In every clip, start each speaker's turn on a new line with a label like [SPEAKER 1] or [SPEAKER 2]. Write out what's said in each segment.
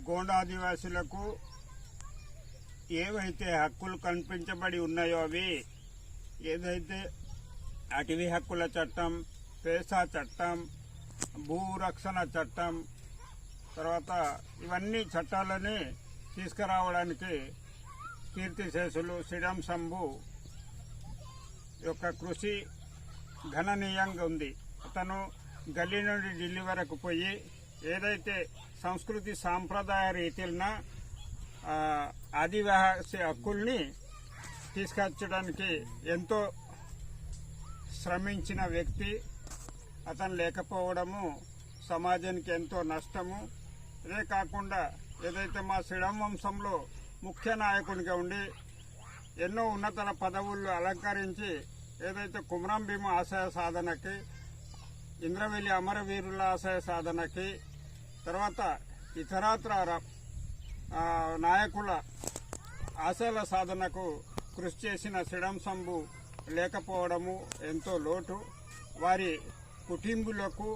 [SPEAKER 1] గోండా ఆదివాసులకు ఏవైతే హక్కులు కల్పించబడి ఉన్నాయో అవి ఏదైతే అటవీ హక్కుల చట్టం, పేసా చట్టం, భూరక్షణ చట్టం, తర్వాత ఇవన్నీ చట్టాలని తీసుకురావడానికి కీర్తిశేషులు శ్రీరామ్ శంభు యొక్క కృషి గణనీయంగా ఉంది. అతను గల్లీ నుండి ఢిల్లీ వరకు పోయి ఏదైతే సంస్కృతి సాంప్రదాయ రీతిన ఆదివాసీ హక్కుల్ని తీసుకొచ్చడానికి ఎంతో శ్రమించిన వ్యక్తి. అతను లేకపోవడము సమాజానికి ఎంతో నష్టము. ఇదే కాకుండా ఏదైతే మా శ్రీరామ్ వంశంలో ముఖ్య నాయకునిగా ఉండి ఎన్నో ఉన్నత పదవులు అలంకరించి ఏదైతే కుమరం భీమ ఆశయ సాధనకి, ఇంద్రవెల్లి అమరవీరుల ఆశయ సాధనకి, తర్వాత ఇతరత్ర నాయకుల ఆశయాల సాధనకు కృషి చేసిన శ్రీరామ్ శంభు లేకపోవడము ఎంతో లోటు. వారి కుటుంబులకు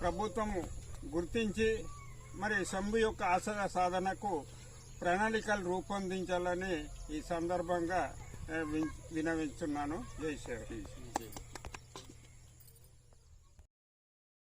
[SPEAKER 1] ప్రభుత్వము గుర్తించి మరి శంభు యొక్క ఆశయ సాధనకు ప్రణాళికలు రూపొందించాలని ఈ సందర్భంగా వినవించున్నాను. జై శ్రీరామ్.